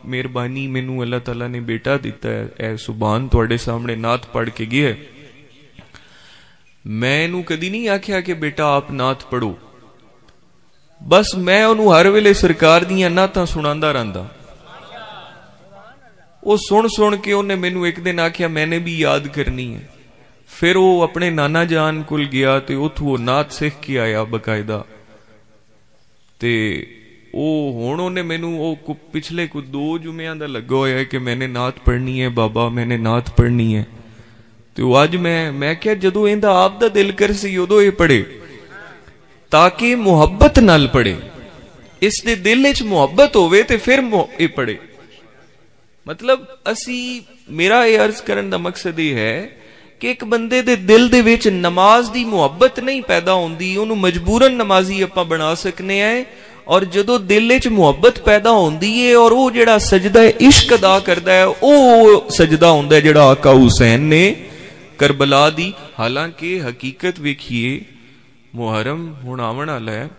ਮਿਹਰਬਾਨੀ ਮੈਨੂੰ ਅੱਲਾਹ ਤਾਲਾ ਨੇ ਬੇਟਾ ਦਿੱਤਾ ਹੈ, ਇਹ ਸੁਭਾਨ ਤੁਹਾਡੇ ਸਾਹਮਣੇ ਨਾਤ ਪੜ੍ਹ ਕੇ ਗਿਆ। ਮੈਂ ਇਹਨੂੰ ਕਦੀ ਨਹੀਂ ਆਖਿਆ ਕਿ ਬੇਟਾ ਆਪ ਨਾਤ ਪੜ੍ਹੋ, ਬਸ ਮੈਂ ਉਹਨੂੰ ਹਰ ਵੇਲੇ ਸਰਕਾਰ ਦੀਆਂ ਨਾਤਾਂ ਸੁਣਾਉਂਦਾ ਰਹਿੰਦਾ। ਉਹ ਸੁਣ ਸੁਣ ਕੇ ਉਹਨੇ ਮੈਨੂੰ ਇੱਕ ਦਿਨ ਆਖਿਆ ਮੈਨੇ ਵੀ ਯਾਦ ਕਰਨੀ ਹੈ। ਫਿਰ ਉਹ ਆਪਣੇ ਨਾਨਾ ਜਾਨ ਕੋਲ ਗਿਆ ਤੇ ਉੱਥੋਂ ਉਹ ਨਾਤ ਸਿੱਖ ਕੇ ਆਇਆ ਬਕਾਇਦਾ। ਤੇ ਉਹ ਹੁਣ ਉਹਨੇ ਮੈਨੂੰ ਉਹ ਪਿਛਲੇ ਕੁਝ 2 ਜੁਮਿਆਂ ਦਾ ਲੱਗਾ ਹੋਇਆ ਕਿ ਮੈਨੇ ਨਾਤ ਪੜ੍ਹਨੀ ਹੈ ਬਾਬਾ, ਮੈਨੇ ਨਾਤ ਪੜ੍ਹਨੀ ਹੈ। ਤੇ ਉਹ ਅੱਜ ਮੈਂ ਕਿਹਾ ਜਦੋਂ ਇਹਦਾ ਆਪ ਦਾ ਦਿਲ ਕਰ ਸੀ ਉਦੋਂ ਇਹ ਪੜ੍ਹੇ, ਤਾਂ ਕਿ ਮੁਹੱਬਤ ਨਾਲ ਪੜ੍ਹੇ, ਇਸ ਦੇ ਦਿਲ ਵਿੱਚ ਮੁਹੱਬਤ ਹੋਵੇ ਤੇ ਫਿਰ ਇਹ ਪੜ੍ਹੇ। ਮਤਲਬ ਮੇਰਾ ਇਹ ਅਰਜ਼ ਕਰਨ ਦਾ ਮਕਸਦ ਇਹ ਹੈ ਕਿ ਇੱਕ ਬੰਦੇ ਦੇ ਦਿਲ ਦੇ ਵਿੱਚ ਨਮਾਜ਼ ਦੀ ਮੁਹੱਬਤ ਨਹੀਂ ਪੈਦਾ ਹੁੰਦੀ, ਉਹਨੂੰ ਮਜਬੂਰਨ ਨਮਾਜ਼ੀ ਆਪਾਂ ਬਣਾ ਸਕਨੇ ਆ। ਔਰ ਜਦੋਂ ਦਿਲ ਵਿੱਚ ਮੁਹੱਬਤ ਪੈਦਾ ਹੁੰਦੀ ਹੈ ਔਰ ਉਹ ਜਿਹੜਾ ਸਜਦਾ ਇਸ਼ਕ ਅਦਾ ਕਰਦਾ ਹੈ, ਉਹ ਸਜਦਾ ਹੁੰਦਾ ਜਿਹੜਾ ਆਕਾ ਹੁਸੈਨ ਨੇ ਕਰਬਲਾ ਦੀ। ਹਾਲਾਂਕਿ ਹਕੀਕਤ ਵੇਖੀਏ ਮੁਹਰਮ ਹੁਣ ਆਉਣ ਵਾਲਾ ਹੈ,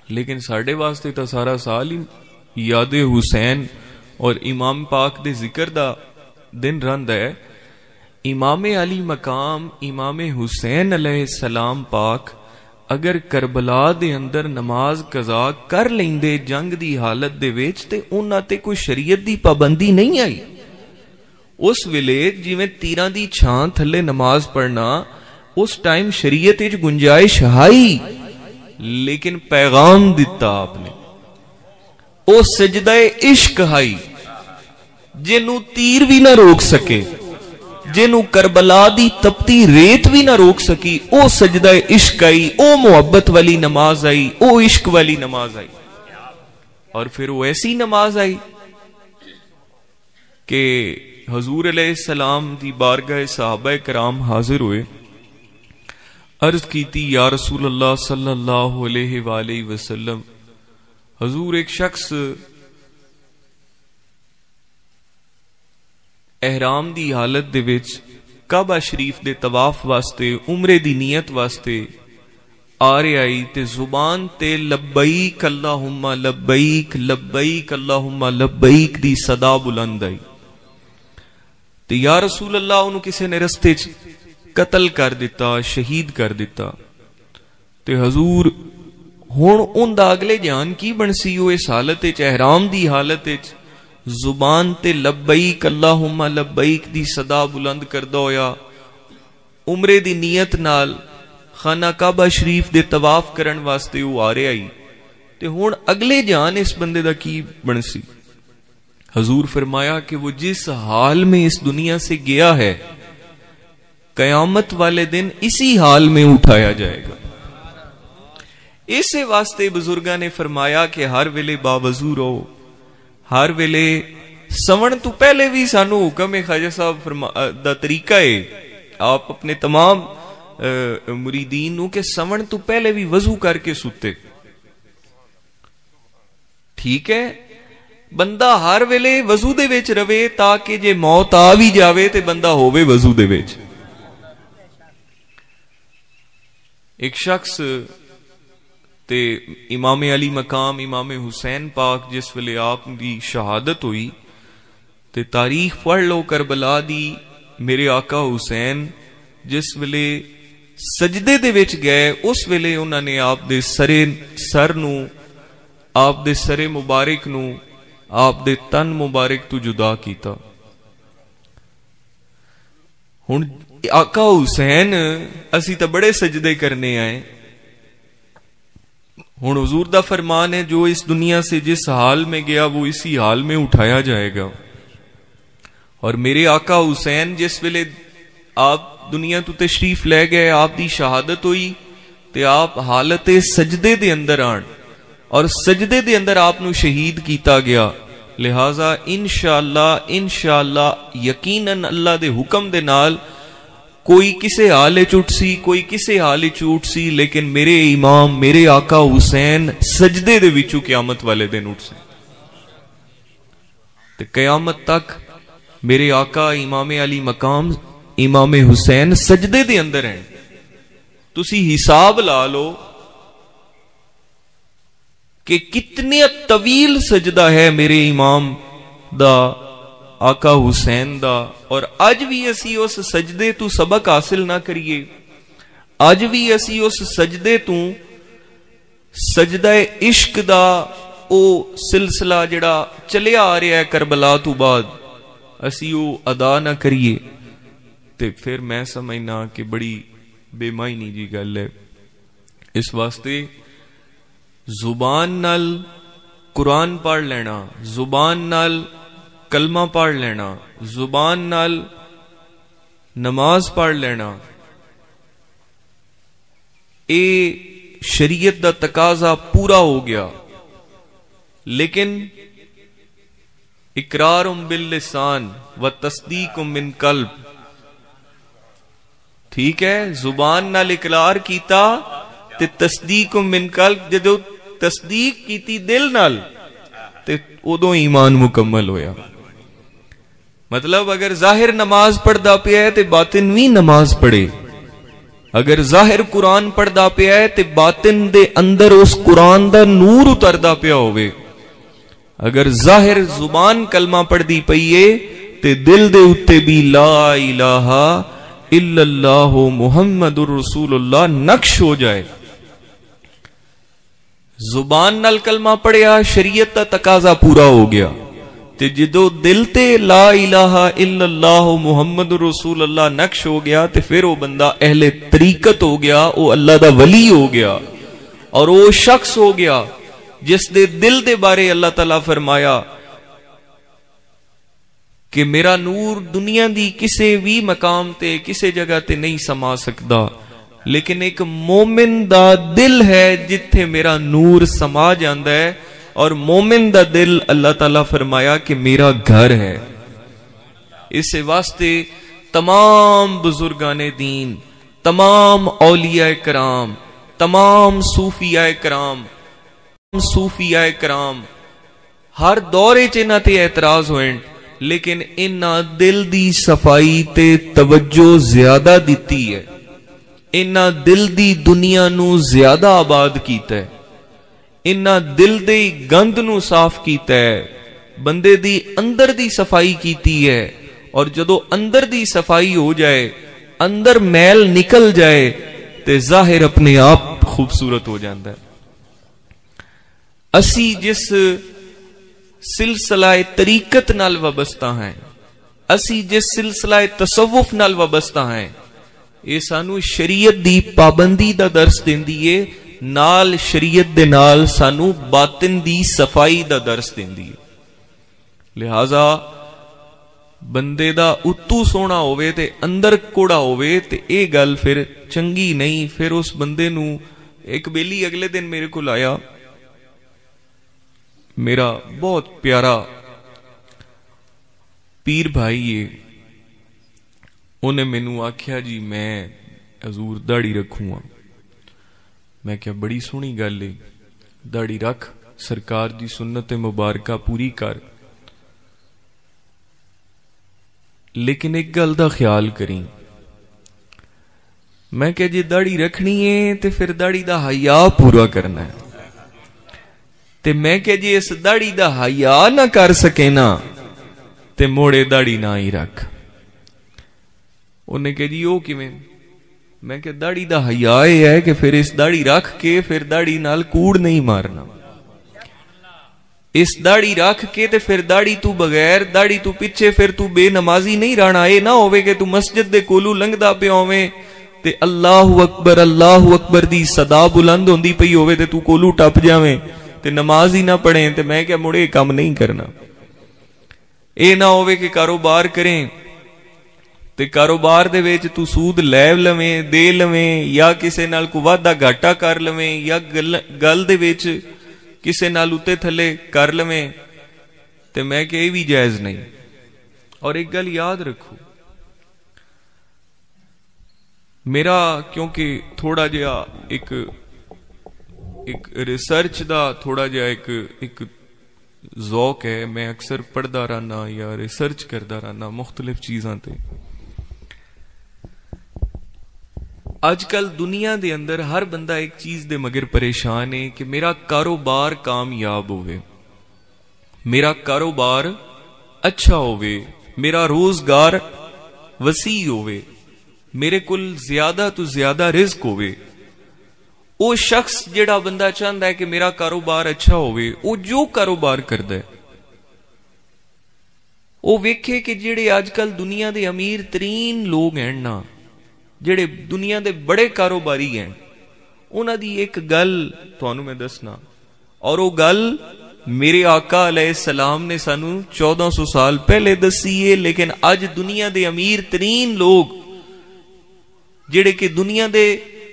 ਲੇਕਿਨ ਸਾਡੇ ਵਾਸਤੇ ਤਾਂ ਸਾਰਾ ਸਾਲ ਹੀ ਯਾਦ ਹੁਸੈਨ ਔਰ ਇਮਾਮ ਪਾਕ ਦੇ ਜ਼ਿਕਰ ਦਾ ਦਿਨ ਰਹਿੰਦਾ ਹੈ। ਇਮਾਮ ਅਲੀ ਮਕਾਮ ਇਮਾਮ ਹੁਸੈਨ ਅਲੈਹਿ ਸਲਾਮ ਪਾਕ ਅਗਰ ਕਰਬਲਾ ਦੇ ਅੰਦਰ ਨਮਾਜ਼ ਕਜ਼ਾ ਕਰ ਲੈਂਦੇ ਜੰਗ ਦੀ ਹਾਲਤ ਦੇ ਵਿੱਚ, ਤੇ ਉਹਨਾਂ ਤੇ ਕੋਈ ਸ਼ਰੀਅਤ ਦੀ ਪਾਬੰਦੀ ਨਹੀਂ ਆਈ। ਉਸ ਵੇਲੇ ਜਿਵੇਂ ਤੀਰਾਂ ਦੀ ਛਾਂ ਥੱਲੇ ਨਮਾਜ਼ ਪੜ੍ਹਨਾ, ਉਸ ਟਾਈਮ ਸ਼ਰੀਅਤ ਵਿੱਚ ਗੁੰਜਾਇਸ਼ ਆਈ, ਲੇਕਿਨ ਪੈਗਾਮ ਦਿੱਤਾ ਆਪਨੇ, ਉਹ ਸਜਦਾ ਇਸ਼ਕ ਆਈ ਜਿਹਨੂੰ ਤੀਰ ਵੀ ਨਾ ਰੋਕ ਸਕੇ, ਜਿਹਨੂੰ ਕਰਬਲਾ ਦੀ ਤਪਤੀ ਰੇਤ ਵੀ ਨਾ ਰੋਕ ਸਕੀ। ਉਹ ਸਜਦਾ ਇਸ਼ਕ ਆਈ, ਉਹ ਮੁਹੱਬਤ ਵਾਲੀ ਨਮਾਜ਼ ਆਈ, ਉਹ ਇਸ਼ਕ ਵਾਲੀ ਨਮਾਜ਼ ਆਈ। और फिर वो ऐसी नमाज आई कि हजूर अलैहिस्सलाम दी बारगाह सहाबा कराम हाजिर हुए, अर्ज की थी या रसूल अल्लाह सल्लल्लाहु अलैहि वसल्लम, हजूर एक शख्स एहराम दी हालत दे विच काबा शरीफ दे तवाफ वास्ते उमरे दी नीयत वास्ते आ रहा आई ते जुबान ते लब्बैक अल्लाहुम्मा लब्बैक लब्बैक अल्लाहुम्मा लब्बैक दी सदा बुलंद आई। ते या रसूल अल्लाह उन्होंने किसी ने रस्ते च कतल कर दिता, शहीद कर दिता। ते हजूर हुण उनदा अगले जान की बनसी, वो इस हालत च एहराम दी हालत च जुबान ते लब्बैक अल्लाहुम्मा लब्बैक दी सदा बुलंद करदा होया उमरे दी नीयत नाल खाना काबा शरीफ दे तवाफ करन वास्ते वो आ रहा ही। ते हुण अगले जान इस बंदे दा की बनसी? हजूर फरमाया कि वो जिस हाल में इस दुनिया से गया है कयामत वाले दिन इसी हाल में उठाया जाएगा। इसे वास्ते बुजुर्गा ने फरमाया कि हर वेले बावजू रहो, हर वेले सवण तो पहले भी सानू हुक्म है, ख्वाजा साहब दा तरीका है आप अपने तमाम मुरीदीन के सवण तो पहले भी वजू करके सुते। ठीक है, बंदा हर वेले वजू दे विच रवे ताकि जे मौत आ भी जावे ते बंदा होवे वजू दे विच। एक शख्स ते इमाम अली मकाम इमाम हुसैन पाक जिस वेले आप दी शहादत हुई ते तारीख पढ़ लो करबला दी, मेरे आका हुसैन जिस वेले सजदे दे विच गए उस वेले उन्होंने आप दे सर नू, आप दे सरे मुबारक नू, आप दे तन मुबारक तो जुदा कीता। हुण आका हुसैन असी तो बड़े सजदे करने आए, हुण हुजूर दा फरमान है जो इस दुनिया से जिस हाल में गया वो इसी हाल में उठाया जाएगा। और मेरे आका हुसैन जिस वेले आप दुनिया तो तशरीफ ले गए, आप दी शहादत हुई ते आप हालत सजदे दे अंदर आन और सजदे दे अंदर आपनू शहीद कीता गया। लिहाजा इंशाअल्लाह यकीनन अल्लाह दे हुक्म दे नाल कोई किसे हाल च उठसी, कोई किसे हाल च उठसी, लेकिन मेरे इमाम मेरे आका हुसैन सजदे दे विचों क़यामत वाले दिन उठसे ते क़यामत तक मेरे आका इमाम अली मकाम इमाम हुसैन सजदे दे अंदर हैं। तुसी हिसाब ला लो कि कितने तवील सजदा है मेरे इमाम دا آقا حسین دا. اور اج بھی اسی اس سجدے تو سبق حاصل نہ کریے, اج بھی اسی اس سجدے تو سجدہ عشق دا او سلسلہ جڑا چلیا آ رہا ہے کربلا تو بعد, اسی او ادا نہ کریے تے پھر میں سمجھنا کہ بڑی بے معنی جی گل ہے. اس واسطے زبان نال قرآن پڑھ لینا, زبان نال کلمہ پڑھ لینا, زبان نال نماز پڑھ لینا, اے شریعت دا تقاضا پورا ہو گیا. لیکن اقرار باللسان و تصدیق من قلب, ٹھیک ہے, زبان نال اقرار کیتا تے تصدیق من قلب, جدو تصدیق کیتی دل نال تے ادو ایمان مکمل ہویا. مطلب اگر ظاہر نماز پڑھدا پیا ہے تے باطن بھی نماز پڑھے, اگر ظاہر قرآن پڑھدا پیا ہے تے باطن دے اندر اس قرآن دا نور اتردا پیا ہوئے. اگر ظاہر زبان کلمہ پڑھدی پئیے تے دل دے اتے بھی لا الہ الا اللہ محمد الرسول اللہ نقش ہو جائے. زبان نال کلمہ پڑھیا, شریعت دا تقاضا پورا ہو گیا, تے جدو دل تے لا الہ الا اللہ محمد رسول اللہ نقش ہو گیا تے پھر وہ بندہ اہل طریقت ہو گیا, وہ اللہ دا ولی ہو گیا, اور وہ شخص ہو گیا جس دے دل دے بارے اللہ تعالیٰ فرمایا کہ میرا نور دنیا دی کسے بھی مقام تے کسے جگہ تے نہیں سما سکتا, لیکن ایک مومن دا دل ہے جتھے میرا نور سما جاندا ہے, اور مومن دا دل اللہ تعالیٰ فرمایا کہ میرا گھر ہے. اس واسطے تمام بزرگان دین, تمام اولیاء کرام, تمام صوفیاء کرام ہر دورے چ انہاں تے اعتراض ہوئے, لیکن انہاں دل دی صفائی تے توجہ زیادہ دیتی ہے, انہاں دل دی دنیا نو زیادہ آباد کیتا ہے, انہاں دل دے گند نو صاف کیتا ہے, بندے دی اندر دی صفائی کیتی ہے. اور جدو اندر دی صفائی ہو جائے, اندر میل نکل جائے تے ظاہر اپنے آپ خوبصورت ہو جاندہ ہے. اسی جس سلسلہ طریقت نال وابستہ ہیں, اسی جس سلسلہ تصوف نال وابستہ ہیں, یہ سانو شریعت دی پابندی دا درس دیندی ہے, نال شریعت دے نال سانو باطن دی صفائی دا درس دیندی ہے. لہذا بندے دا اتو سونا ہوئے تے اندر کوڑا ہوئے تے اے گل پھر چنگی نہیں. پھر اس بندے نو ایک بیلی اگلے دن میرے کو لایا, میرا بہت پیارا پیر بھائی ہے, انہیں مینو آکھیا جی میں حضور داڑھی رکھوں گا. میں کیا بڑی سونی گل ہے, داڑھی رکھ, سرکار دی سنت مبارکہ پوری کر, لیکن ایک گل دا خیال کریں. میں کہ جی داڑھی رکھنی ہے تے پھر داڑھی دا حیا پورا کرنا ہے, تے میں کہ جی اس داڑھی دا حیا نہ کر سکے نا تے موڑے داڑھی نہ ہی رکھ. انہیں کہ جی او کیویں؟ میں کہ داڑھی دا حیا یہ ہے کہ پھر اس داڑھی رکھ کے پھر داڑھی نال کوڑ نہیں مارنا, اس داڑھی رکھ کے تے پھر داڑھی تو بغیر داڑھی تو پیچھے پھر تو بے نمازی نہیں رہنا. اے نہ ہوئے کہ تو مسجد دے کولو لنگدا پیا ہوویں تے اللہ اکبر دی صدا بلند ہوندی پئی ہوئے تے تو کولو ٹپ جاویں تے نماز ہی نہ پڑھیں. تے میں کیا مڑے کام نہیں کرنا. اے نہ ہوئے کہ کاروبار کریں تے کاروبار دے وچ تو سود لے لویں دے لویں, یا کسے نال کو وعدہ گھاٹا کر لویں, یا گل دے وچ کسے نال اتے تھلے کر لویں, تے میں کہ یہ بھی جائز نہیں. اور ایک گل یاد رکھو, میرا کیونکہ تھوڑا جہا ایک ریسرچ دا تھوڑا جہا ایک ذوق ہے, میں اکثر پڑھدا رہنا یا ریسرچ کردا رہنا مختلف چیزاں تے. آج کل دنیا دے اندر ہر بندہ ایک چیز دے مگر پریشان ہے کہ میرا کاروبار کامیاب ہوئے, میرا کاروبار अच्छा होवे, मेरा रोजगार वसी होवे, मेरे कोल ज्यादा तो ज्यादा रिस्क होवे। वो शख्स जिहड़ा बंदा चाहता है कि मेरा कारोबार अच्छा होवे, वो जो कारोबार करता है वो वेखे कि जिहड़े अजकल दुनिया के अमीर तरीन लोग हैं ना, जिहड़े दुनिया के बड़े कारोबारी हैं, उन्हां दी एक गल तुहानू मैं दसना, और वो गल मेरे आका अलैहिस्सलाम ने सानू 1400 साल पहले दसी है। लेकिन अज दुनिया के अमीर तरीन लोग, जिहड़े कि दुनिया के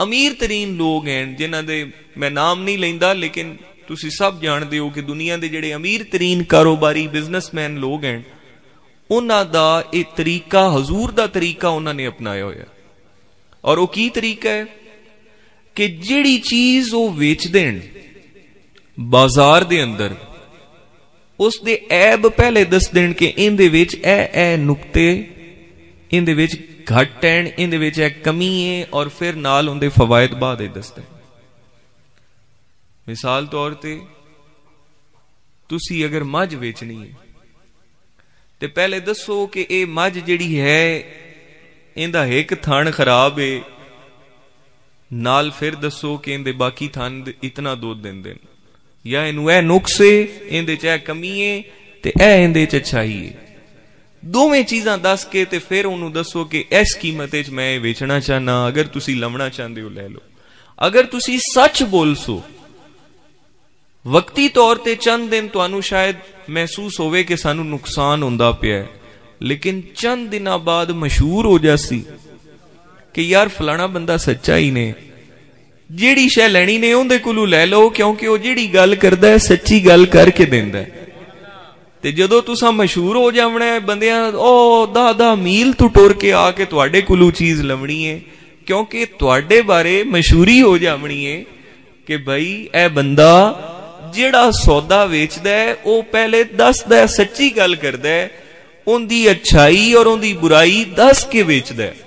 अमीर तरीन लोग हैं, जिन्हां दे मैं नाम नहीं लैंदा, लेकिन तुसी सब जानते हो कि दुनिया के जिहड़े अमीर तरीन कारोबारी बिजनेसमैन लोग हैं, उन्हां दा ये तरीका हजूर दा तरीका उन्होंने अपनाया होया। और वो की तरीका है कि जिहड़ी चीज वो वेच देन बाजार दे अंदर, उस दे ऐब पहले दस देन कि इहदे विच ए नुक्ते इहदे विच घट हैं, इहदे विच ए कमी है, और फिर नाल उहदे फवायद बाद दस देन। मिसाल तौर ते तुसी अगर मझ वेचनी है ते पहले दसो कि ये मझ जिहड़ी है इहदा एक थण खराब है, नाल फिर दसो कि इहदे बाकी थण इतना दुध दिंदे ने, या इनू ए नुक्स है, इहदे च ए कमी है ते ए इहदे च अच्छाई है। दोवें चीजां दस के ते फिर उन्होंने दसो कि इस कीमत च मैं वेचना चाहना, अगर तुसी लवना चाहते हो ले लो। अगर तुसी सच बोलसो, वक्ती तौर ते चंद दिन तुहानू शायद महसूस होवे कि सानू नुकसान होंदा पिया है, लेकिन चंद दिना बाद मशहूर हो जासी कि यार फलाना बंदा सच्चा ही ने, जिहड़ी शै लैनी ने उहदे कोलों लै लो, क्योंकि वो जिहड़ी गल करदा है सच्ची गल करके दिंदा है। ते जदों तुसां मशहूर हो जावना है, बंदियां ओ दा मील तू टुर के आके तुहाडे कोलों चीज लवणी है, क्योंकि तुहाडे बारे मशहूरी हो जावनी है कि भाई ए बंदा जिहड़ा सौदा वेचदा है वो पहले दसदा है, सच्ची गल करदा है, उनदी अच्छाई और उनदी बुराई दस के वेचदा है।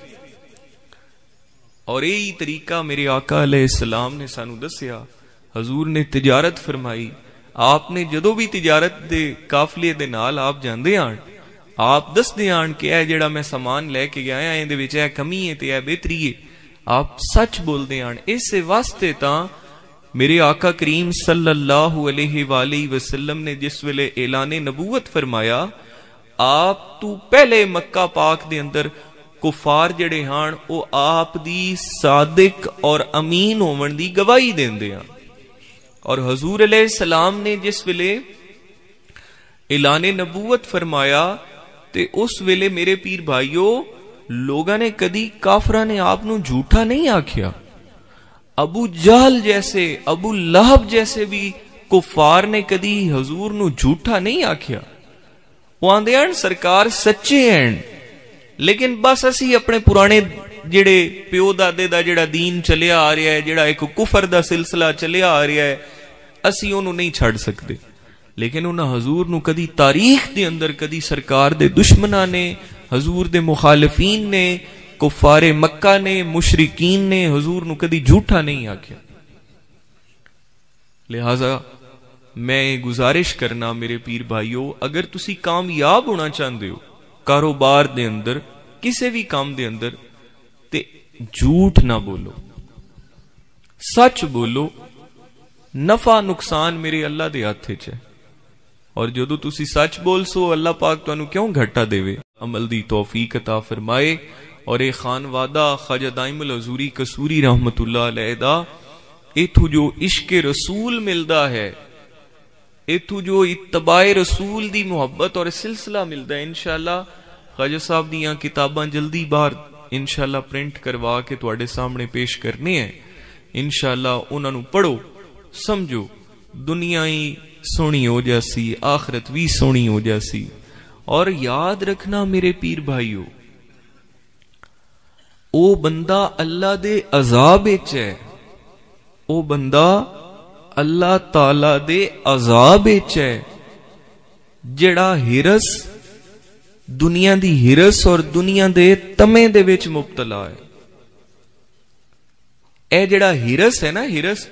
और यही तरीका मेरे आका अलैहिस्सलाम ने सानू दसिया। हजूर ने तिजारत फरमाई, आपने जदों भी तिजारत दे काफले दे नाल आप जांदे आन, आप दसदे आन कि यह जिहड़ा मैं समान लैके आया इहदे विच यह कमी है ते यह बेहतरी है, आप सच बोलदे आन। इस वास्ते तां मेरे आका करीम सल्लल्लाहु अलैहि वसल्लम ने जिस वेले ऐलाने नबूवत फरमाया, आप तू पहले मक्का पाक दे अंदर कुफार जड़े हान वो आप दी सादिक और अमीन होवन दी गवाही देंदे हैं। और हजूर अलैहिस्सलाम ने जिस वेले ऐलाने नबूवत फरमाया ते उस वेले मेरे पीर भाइयों लोगों ने कदी काफरा ने आप नू झूठा नहीं आखिया। अबू जहल जैसे, अबू लहब जैसे भी कुफार ने कदी हजूर नू झूठा नहीं आखिया। वो आंदे हैं सरकार सच्चे हैं, लेकिन बस असी अपने पुराने जिहड़े प्यो दादे दा जिहड़ा दीन चलिया आ रहा है, जिहड़ा एक कुफर दा सिलसिला चलिया आ रहा है, असी उन्होंने नहीं छड़ सकते। लेकिन उन्हें हजूर नू कदी तारीख दे अंदर कदी सरकार दे दुश्मना ने, हजूर दे मुखालिफीन ने, कुफारे मक्का ने, मुशरिकीन ने हजूर नू कदी झूठा नहीं आख्या। लिहाजा मैं गुजारिश करना मेरे पीर भाइयों, अगर तुसी कामयाब होना चाहते हो कारोबार दे अंदर, किसी भी काम दे अंदर, ते झूठ ना बोलो, सच बोलो। नफा नुकसान मेरे अल्लाह दे हाथ च है, और जदों तुसी सच बोल सो अल्लाह पाक तुहानू क्यों घाटा देवे, अमल दी तौफीक अता फरमाए। और ये खानवादा ख्वाजा दाइमुल हजूरी कसूरी रहमतुल्लाह अलैह दा इथू जो इश्क रसूल मिलदा है, इथू जो इत्तबाए रसूल दी मुहब्बत और सिलसिला मिलदा है, इंशाअल्लाह ख्वाजा साहब दियां किताबां जल्दी बाहर इंशाअल्लाह प्रिंट करवा के तुहाडे सामने पेश करने हैं। इंशाअल्लाह उन्हां नू पढ़ो, समझो, दुनिया ही सोहनी हो जासी, आखिरत भी सोहनी हो जासी। और याद रखना मेरे पीर भाइयों, ओ बंदा अल्लाह दे अजाब विच है, ओ बंदा अल्लाह ताला दे अजाब विच है, जेड़ा हिरस दुनिया दी हिरस और दुनिया दे तमे दे विच मुब्तला है। ए जेड़ा हिरस है ना, हिरस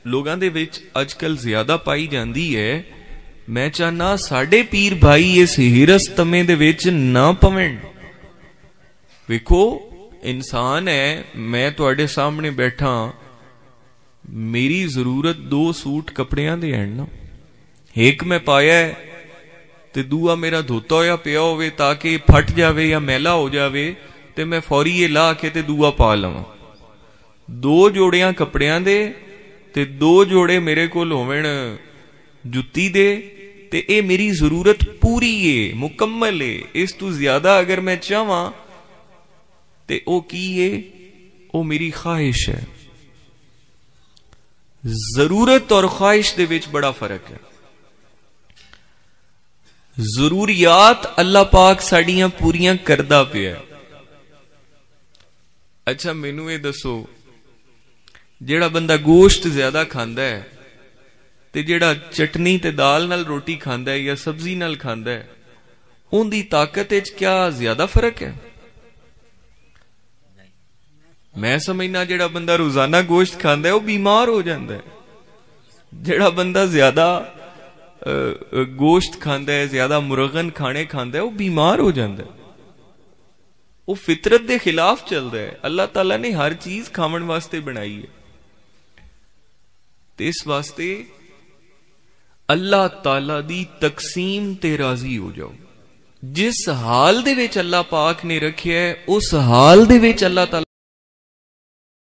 लोगां दे विच अजकल ज्यादा पाई जांदी है। मैं चाहना साडे पीर भाई इस हिरस तमे दे विच ना पवन। वेखो इंसान है, मैं तुहाडे सामने बैठा, मेरी जरूरत 2 सूट कपड़ियां दे हैं ना, एक मैं पाया है ते दूआ मेरा धोता होया पिया होवे ताकि फट जावे या मैला हो जावे ते मैं फौरी ये ला के ते दूआ पा लवां। 2 जोड़ियां कपड़ियां दे ते 2 जोड़े मेरे कोल होवन जुत्ती दे ते ए मेरी जरूरत पूरी है, मुकम्मल है। इस तू ज्यादा अगर मैं चाहवां ते ओ की है, ओ मेरी ख्वाहिश है। जरूरत और ख्वाहिश दे विच बड़ा फर्क है। जरूरियात अल्लाह पाक साड़ियां पूरियां करदा पिया। अच्छा मैनू ये दसो, जेड़ा बंदा गोश्त ज्यादा खांदा है ते जेड़ा चटनी ते दाल नाल रोटी खांदा है या सब्जी नाल खांदा है, उनदी ताकत विच क्या ज्यादा फर्क है? मैं समझना जेड़ा बंदा रोजाना गोश्त खांदा है वो बीमार हो जाता है। जेड़ा बंदा ज्यादा गोश्त खांदा है, ज्यादा मुरगन खाने खांदा है, वो बीमार हो जाता है। वो फितरत के खिलाफ चलता है। अल्लाह ताला ने हर चीज खावन वास्ते बनाई है। ते इस वास्ते अल्लाह ताला दी तकसीम ते राजी हो जाओ। जिस हाल दे विच अल्लाह पाक ने रखिया है उस हाल दे विच अल्लाह ताला